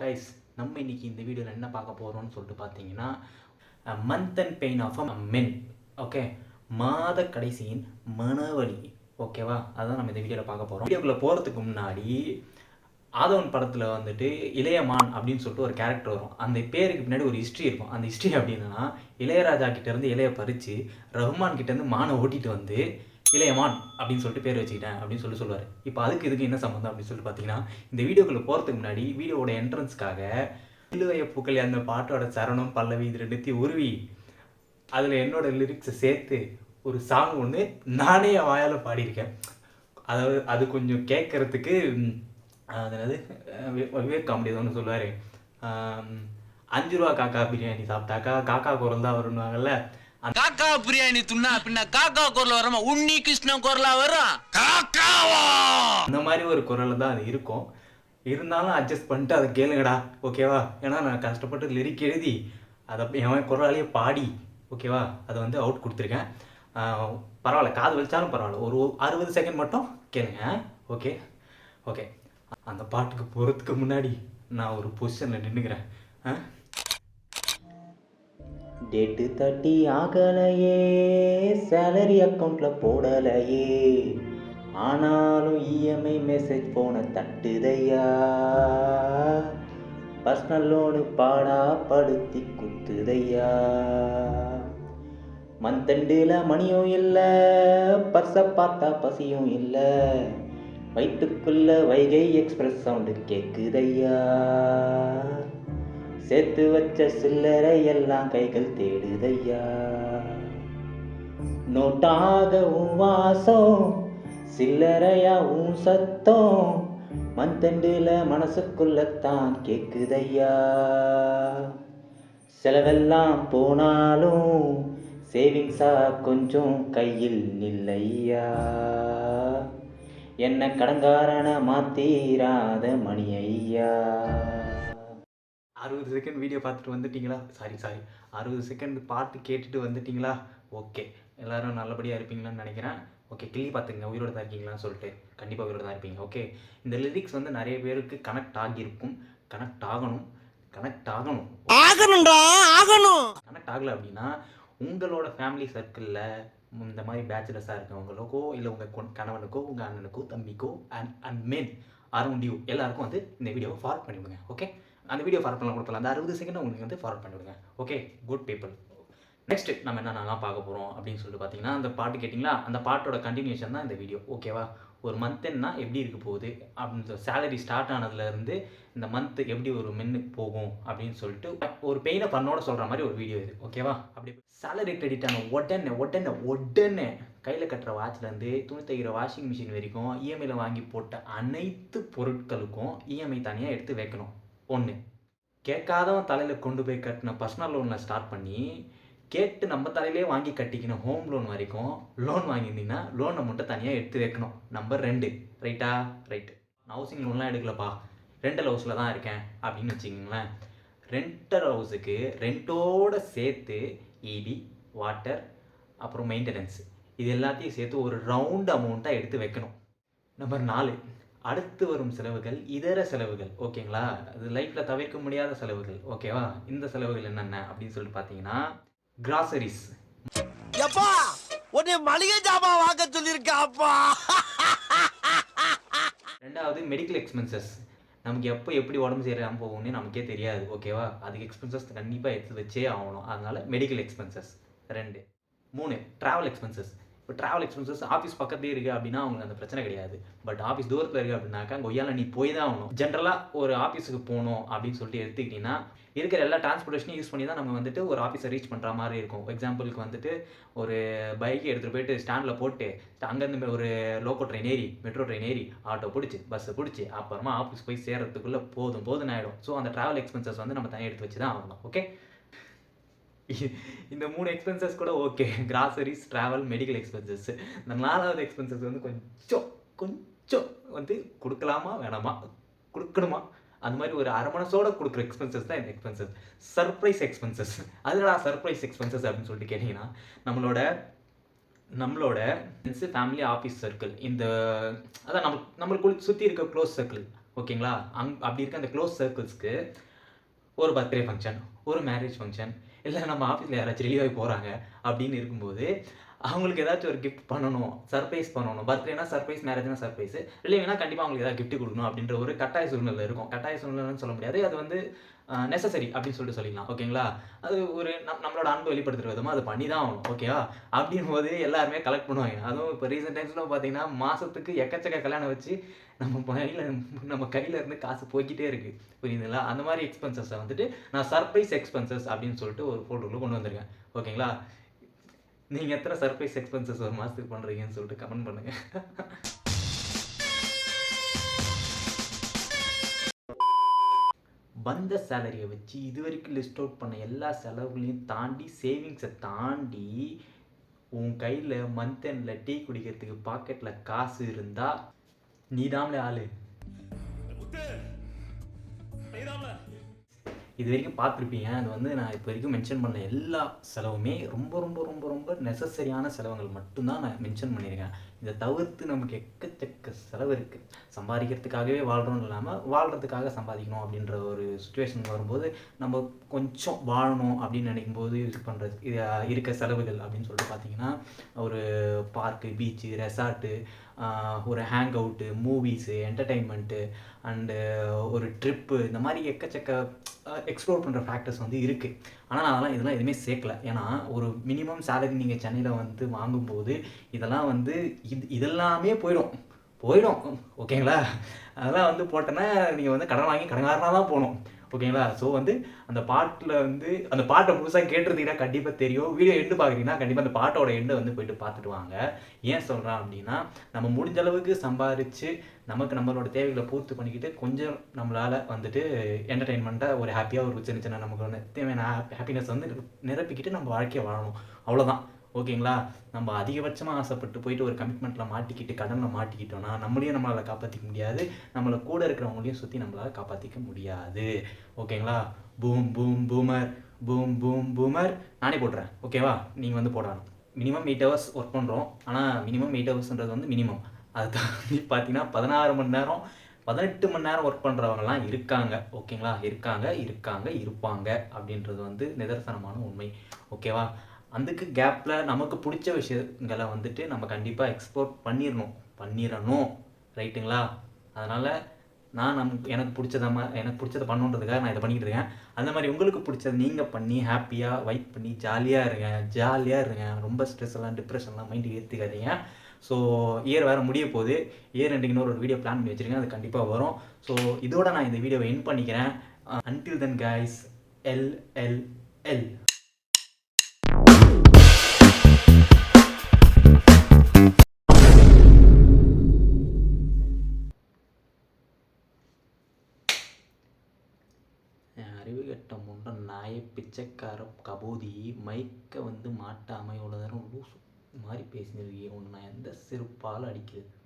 Guys, நம்ம இன்னைக்கு இந்த வீடியோவில் என்ன பார்க்க போகிறோம்னு சொல்லிட்டு பார்த்தீங்கன்னா month and pain of a men. Okay, மாத கடைசியின் மனவலி. ஓகேவா, அதுதான் நம்ம இந்த வீடியோவில் பார்க்க போகிறோம். வீடியோக்குள்ளே போகிறதுக்கு முன்னாடி ஆதவன் படத்தில் வந்துட்டு இளையமான் அப்படின்னு சொல்லிட்டு ஒரு கேரக்டர் வரும். அந்த பேருக்கு பின்னாடி ஒரு ஹிஸ்ட்ரி இருக்கும். அந்த ஹிஸ்ட்ரி அப்படின்னா இளையராஜா கிட்டேருந்து இளைய பறித்து ரஹ்மான் கிட்டேருந்து மானை ஓட்டிகிட்டு வந்து இளையமான் அப்படின்னு சொல்லிட்டு பேர் வச்சுக்கிட்டேன் அப்படின்னு சொல்லுவார். இப்போ இதுக்கு என்ன சம்மந்தம் அப்படின்னு சொல்லிட்டு பார்த்தீங்கன்னா, இந்த வீடியோக்குள்ளே போகிறதுக்கு முன்னாடி வீடியோவோட என்ட்ரன்ஸ்க்காக இழுவைய பூக்கள் அந்த பாட்டோட சரணம் பல்லவி இது ரெண்டுத்தையும் உருவி அதில் என்னோட லிரிக்ஸை சேர்த்து ஒரு சாங் ஒன்று நானே வாயால் பாடியிருக்கேன். அதாவது அது கொஞ்சம் கேட்குறதுக்கு அதாவது விவேக் காமெடி ஒன்று சொல்லுவார், 5 ரூபா காக்கா பிரியாணி சாப்பிட்டாக்கா காக்கா குரல் தான் வருவாங்கல்ல. காக்கா பிரியாணி துண்ணா பின்ன காக்கா குரல் வரமா உன்னி கிருஷ்ணன் குரலா வரும் காக்காவா அந்த மாதிரி ஒரு குரல் தான் அது இருக்கும். இருந்தாலும் அட்ஜஸ்ட் பண்ணிட்டு அதை கேளுங்கடா, ஓகேவா? ஏன்னா நான் கஷ்டப்பட்டு லிரிக் எழுதி அதை என் குரலாலேயே பாடி, ஓகேவா, அதை வந்து அவுட் கொடுத்துருக்கேன். பரவாயில்ல, காது வலிச்சாலும் பரவாயில்ல, ஒரு 60 செகண்ட் மட்டும் கேளுங்க. ஓகே ஓகே அந்த பாட்டுக்கு போகிறதுக்கு முன்னாடி நான் ஒரு பொசிஷனில் நின்றுக்கிறேன். டேட்டு தட்டி ஆகலையே, சேலரி அக்கௌண்ட்டில் போடலையே, ஆனாலும் இஎம்ஐ மெசேஜ் போன தட்டுதையா, பர்சனல் லோனு பாடா படுத்தி குத்துதையா, மந்தண்டில் மணியும் இல்லை, பர்ஸை பார்த்தா பசியும் இல்லை, வயிற்றுக்குள்ள வைகை எக்ஸ்பிரஸ் சவுண்டு கேட்குதையா, சேர்த்து வச்ச சில்லறை எல்லாம் கைகள் தேடுதையா, நோட்டாக உன் வாசம் சில்லறையா உன் சத்தம் மந்தண்டில் மனசுக்குள்ளத்தான் கேட்குதையா, செலவெல்லாம் போனாலும் சேவிங்ஸா கொஞ்சம் கையில் நில்லையா, என்ன கடங்காரனை மாத்தீராத மணி ஐயா. 60 செகண்ட் வீடியோ பார்த்துட்டு வந்துட்டீங்களா? சாரி 60 செகண்ட் பாட்டு கேட்டுட்டு வந்துட்டீங்களா? ஓகே, எல்லோரும் நல்லபடியாக இருப்பீங்களான்னு நினைக்கிறேன். ஓகே, கிள்ளி பார்த்துங்க, உயிரோடு தான் இருக்கீங்களான்னு சொல்லிட்டு. கண்டிப்பாக உயிரோடு தான் இருப்பீங்க. ஓகே, இந்த லிரிக்ஸ் வந்து நிறைய பேருக்கு கனெக்ட் ஆகியிருக்கும். கனெக்ட் ஆகணும். கனெக்ட் ஆகலை அப்படின்னா உங்களோட ஃபேமிலி சர்க்கிளில் இந்த மாதிரி பேச்சுலர்ஸாக இருக்கவங்களுக்கோ இல்லை உங்கள் கணவனுக்கோ உங்கள் அண்ணனுக்கோ தம்பிக்கோ அண்ட் மென் அரவுண்ட் யூ எல்லாருக்கும் வந்து இந்த வீடியோவை ஃபார்வர்ட் பண்ணிவிடுங்க. ஓகே, அந்த வீடியோ ஃபார்வர்ட் பண்ணலாம் கொடுக்கலாம். அந்த 60 செகண்ட் உங்களுக்கு வந்து ஃபார்வர்ட் பண்ணிவிடுங்க. Okay, good people. நெக்ஸ்ட் நம்ம என்னென்னலாம் பார்க்க போகிறோம் அப்படின்னு சொல்லிட்டு பார்த்தீங்கன்னா, அந்த பாட்டு கேட்டிங்களா, அந்த பாட்டோட கண்டினியூஷன் தான் இந்த வீடியோ. ஓகேவா, ஒரு மந்த்னா எப்படி இருக்க போகுது அப்படின்னு சேலரி ஸ்டார்ட் ஆனதுலேருந்து இந்த மந்த் எப்படி ஒரு மென்னுக்கு போகும் அப்படின்னு சொல்லிட்டு ஒரு பெயினை பண்ணோட சொல்கிற மாதிரி ஒரு வீடியோ இது. ஓகேவா, அப்படி சேலரி கிரெடிட் ஆன உடனே கையில் கட்டுற வாட்ச்லேருந்து துணி தைக்கிற வாஷிங் மிஷின் வரைக்கும் இஎம்ஐயில் வாங்கி போட்ட அனைத்து பொருட்களுக்கும் இஎம்ஐ தனியாக எடுத்து வைக்கணும். ஒன்று, கேட்காதவன் தலையில் கொண்டு போய் கட்டின பர்சனல் லோனில் ஸ்டார்ட் பண்ணி கேட்டு நம்ம தலையிலே வாங்கி கட்டிக்கணும் ஹோம் லோன் வரைக்கும் லோன் வாங்கியிருந்தீங்கன்னா லோனை மட்டும் தனியாக எடுத்து வைக்கணும். நம்பர் 2, ரைட்டா? ரைட்டு. ஹவுசிங் லோன்லாம் எடுக்கலப்பா, ரெண்டல் ஹவுஸில் தான் இருக்கேன் அப்படின்னு வச்சுக்கிங்களேன். ரெண்டல் ஹவுஸுக்கு ரெண்டோடு சேர்த்து இபி, வாட்டர், அப்புறம் மெயின்டெனன்ஸ் இது எல்லாத்தையும் சேர்த்து ஒரு ரவுண்ட் அமௌண்ட்டாக எடுத்து வைக்கணும். நம்பர் 4, அடுத்து வரும் செலவுகள் இதர செலவுகள். ஓகேங்களா, அது லைஃப்பில் தவிர்க்க முடியாத செலவுகள். ஓகேவா, இந்த செலவுகள் என்னென்ன அப்படின்னு சொல்லிட்டு பார்த்தீங்கன்னா, கிராசரிஸ். மளிகை ஜாமான் வாங்க சொல்லியிருக்காப்பா. ரெண்டாவது மெடிக்கல் எக்ஸ்பென்சஸ். நமக்கு எப்போ எப்படி உடம்பு சரியாமல் போகும்னு நமக்கே தெரியாது. ஓகேவா, அதுக்கு எக்ஸ்பென்சஸ் கண்டிப்பாக எடுத்து வச்சே ஆகணும். அதனால் மெடிக்கல் எக்ஸ்பென்சஸ் 2. 3, travel expenses. இப்போ ட்ராவல் எக்ஸ்பென்சஸ் ஆஃபீஸ் பக்கத்தே இருக்குது அப்படின்னா அவங்களுக்கு அந்த பிரச்சனை கிடையாது. பட் ஆஃபீஸ் தூரத்தில் இருக்குது அப்படின்னாக்கா கொய்யால நீ போய் தான் ஆகணும். ஜென்ரலாக ஒரு ஆஃபீஸுக்கு போகணும் அப்படின்னு சொல்லிட்டு எடுத்துக்கிட்டிங்கன்னா இருக்கிற எல்லா டிரான்ஸ்போர்ட்டேஷனையும் யூஸ் பண்ணி தான் நம்ம வந்துட்டு ஒரு ஆஃபீஸை ரீச் பண்ணுற மாதிரி இருக்கும். எக்ஸாம்பிளுக்கு வந்துட்டு ஒரு பைக்கை எடுத்துகிட்டு போயிட்டு ஸ்டாண்டில் போட்டு அங்கேருந்து ஒரு லோக்கோ ட்ரெயின் ஏறி மெட்ரோ ட்ரெயின் ஏறி ஆட்டோ பிடிச்சி பஸ்ஸை பிடிச்சி அப்புறமா ஆஃபீஸ் போய் சேர்கிறதுக்குள்ளே போதும் ஆகிடும். ஸோ அந்த ட்ராவல் எக்ஸ்பென்சஸ் வந்து நம்ம தனியாக எடுத்து வச்சு தான் ஆகணும். ஓகே, இந்த 3 எக்ஸ்பென்சஸ் கூட okay, groceries, travel, medical expenses. இந்த 4வது எக்ஸ்பென்சஸ் வந்து கொஞ்சம் வந்து கொடுக்கலாமா வேணாமா, கொடுக்கணுமா, அந்த மாதிரி ஒரு அரமணசோடு கொடுக்குற எக்ஸ்பென்சஸ் தான் இந்த எக்ஸ்பென்சஸ். Surprise expenses. அதுடா சர்ப்ரைஸ் எக்ஸ்பென்சஸ் அப்படின்னு சொல்லிட்டு கேட்டிங்கன்னா, நம்மளோட ஃபேமிலி, ஆஃபீஸ் சர்க்கிள், இந்த அதான் நம்மளுக்கு சுற்றி இருக்க க்ளோஸ் சர்க்கிள். ஓகேங்களா? அப்படி இருக்க அந்த க்ளோஸ் சர்க்கிள்ஸ்க்கு ஒரு பர்த்டே ஃபங்க்ஷன், ஒரு மேரேஜ் ஃபங்க்ஷன், இல்ல நம்ம ஆஃபீஸ்ல யாராச்சும் ரிலீவ் ஆகி போறாங்க அப்படின்னு இருக்கும்போது, அவங்களுக்கு ஏதாச்சும் ஒரு கிஃப்ட் பண்ணணும், சர்ப்ரைஸ் பண்ணணும். பர்த்டேனா சர்ப்ரைஸ், மேரேஜ்னா சர்ப்ரைஸ். ரிலேவ்னா கண்டிப்பா அவங்களுக்கு ஏதாவது கிஃப்ட் குடுக்கணும் அப்படின்ற ஒரு கட்டாய சூழ்நிலை இருக்கும். கட்டாய சூழ்நிலைன்னு சொல்ல முடியாது. அது வந்து நெசசரி அப்படின்னு சொல்லிட்டு சொல்லிக்கலாம். ஓகேங்களா? அது ஒரு நம்மளோட அன்பை வெளிப்படுத்துற விதமா அத பண்ணி தான் ஆகணும். ஓகேவா? அப்படின்னும்போது எல்லாருமே கலெக்ட் பண்ணுவாங்க. அதுவும் இப்போ ரீசென்ட் டைம்ஸ்ல பார்த்தீங்கன்னா, மாசத்துக்கு எக்கச்சக்க கல்யாணம் வச்சு நம்ம கையில இருந்து காசு போய்க்கிட்டே இருக்கு. புரியுதுங்களா? அந்த மாரி எக்ஸ்பென்சஸ வந்துட்டு நான் சர்ப்ரைஸ் எக்ஸ்பென்சஸ் அப்படின்னு சொல்லிட்டு ஒரு ஃபோல்டருக்குள்ள கொண்டு வந்திருக்கேன். ஓகேங்களா? நீங்க எத்தன சர்ப்ரைஸ் எக்ஸ்பென்சஸ் ஒரு மாசத்துக்கு பண்றீங்கன்னு சொல்லிட்டு கமெண்ட் பண்ணுங்க. வந்த சேலரிய வச்சு இதுவரைக்கும் லிஸ்ட் அவுட் பண்ண எல்லா செலவுகளையும் தாண்டி, சேவிங்ஸ தாண்டி, உன் கையில மந்த் எண்ட்ல டீ குடிக்கிறதுக்கு பாக்கெட்ல காசு இருந்தா, நீதான்ல ஆளு. இதுவரைக்கும் பார்த்துருப்பீங்க. அது வந்து நான் இப்போ வரைக்கும் மென்ஷன் பண்ண எல்லா செலவுமே ரொம்ப ரொம்ப ரொம்ப ரொம்ப நெசசரியான செலவுகள் மட்டும் தான் நான் மென்ஷன் பண்ணியிருக்கேன். இத தவிர்த்து நமக்கு எக்கச்சக்க செலவு இருக்கு. சம்பாதிக்கிறதுக்காகவே வாழ்றோம்னு இல்லாம, வாழ்றதுக்காக சம்பாதிக்கணும் அப்படின்ற ஒரு சிச்சுவேஷன் வரும்போது, நம்ம கொஞ்சம் வாழணும் அப்படின்னு நினைக்கும்போது இது பண்றது இருக்க செலவுகள் அப்படின்னு சொல்லிட்டு பார்த்தீங்கன்னா, ஒரு பார்க்கு, பீச்சு, ரெசார்ட்டு, ஒரு ஹேங் அவுட்டு, மூவிஸு, என்டர்டெயின்மெண்ட்டு அண்டு ஒரு ட்ரிப்பு இந்த மாரி எக்கச்சக்க எக்ஸ்ப்ளோர் பண்ணுற ஃபேக்டர்ஸ் வந்து இருக்குது. ஆனால் நான் இதெல்லாம் எதுவுமே சேர்க்கல. ஏன்னா ஒரு மினிமம் சேலரி நீங்கள் சென்னையில் வந்து வாங்கும்போது இதெல்லாம் வந்து இதெல்லாமே போயிடும். ஓகேங்களா? அதெல்லாம் வந்து போட்டோன்னா நீங்கள் வந்து கடன் வாங்கி கடன்காரனா தான் போணும். ஓகேங்களா? ஸோ வந்து அந்த பாட்டில் வந்து அந்த பாட்டை முழுசா கேட்டிருந்தீங்கன்னா கண்டிப்பா தெரியும். வீடியோ எண்டு பார்க்குறீங்கன்னா கண்டிப்பா அந்த பாட்டோட எண்டை வந்து போயிட்டு பார்த்துட்டு வாங்க. ஏன் சொல்றேன் அப்படின்னா, நம்ம முடிஞ்ச அளவுக்கு சம்பாரிச்சு நமக்கு நம்மளோட தேவைகளை பூர்த்தி பண்ணிக்கிட்டு, கொஞ்சம் நம்மளால வந்துட்டு என்டர்டெயின்மெண்ட்டா ஒரு ஹேப்பியா ஒரு சின்ன சின்ன நமக்கு தேவையான ஹேப்பினஸ் வந்து நிரப்பிக்கிட்டு நம்ம வாழ்க்கைய வாழணும். அவ்வளோதான். ஓகேங்களா? நம்ம அதிகபட்சமா ஆசைப்பட்டு போயிட்டு ஒரு கமிட்மெண்ட்ல மாட்டிக்கிட்டு, கடன்ல மாட்டிக்கிட்டோம்னா, நம்மளையும் நம்மளால காப்பாத்திக்க முடியாது. நம்மள கூட இருக்கிறவங்களையும் சுத்தி நம்மளால காப்பாத்திக்க முடியாது. ஓகேங்களா? Boom boom boomer, boom boom boomer. நானே போட்டுறேன். ஓகேவா? நீங்க வந்து போட வேணாம். மினிமம் 8 ஹவர்ஸ் ஒர்க் பண்றோம். ஆனா மினிமம் 8 ஹவர்ஸ்ன்றது வந்து மினிமம். அத தாண்டி பார்த்தீங்கன்னா 16 மணி நேரம், 18 மணி நேரம் ஒர்க் பண்றவங்கலாம் இருக்காங்க. ஓகேங்களா? இருப்பாங்க அப்படின்றது வந்து நிதர்சனமான உண்மை. ஓகேவா? அதுக்கு கேப்ல நமக்கு புடிச்ச விஷயங்கள வந்துட்டு நம்ம கண்டிப்பா எக்ஸ்ப்ளோர் பண்ணிறணும். ரைட்டுங்களா? அதனால எனக்கு புடிச்சத பண்ணணுன்றதுக்காக நான் இத பண்ணிக்கிட்டு இருக்கேன். அந்த மாரி உங்களுக்கு புடிச்சத நீங்க பண்ணி ஹேப்பியா வைப் பண்ணி ஜாலியா இருங்க. ரொம்ப ஸ்ட்ரெஸ் எல்லாம், டிப்ரஷன்லாம் மைண்ட் ஏத்திக்காதீங்க. ஸோ இயர் வேற முடிய போகுது. இயர் எண்டுக்கு இன்னொரு வீடியோ பிளான் பண்ணி வச்சிருக்கேன். அது கண்டிப்பா வரும். ஸோ இதோட நான் இந்த வீடியோவை எண்ட் பண்ணிக்கிறேன். அன்டில் தென் கைஸ், எல். அறிவுகெட்ட முண்ட நாய பிச்சைக்கார கபோதி மைக்க வந்து மாட்டாம இவ்வளோ நேரம் லூசு மாதிரி பேசினிருக்கீங்க. உன்னை நான் எந்த செருப்பால் அடிக்கிறது?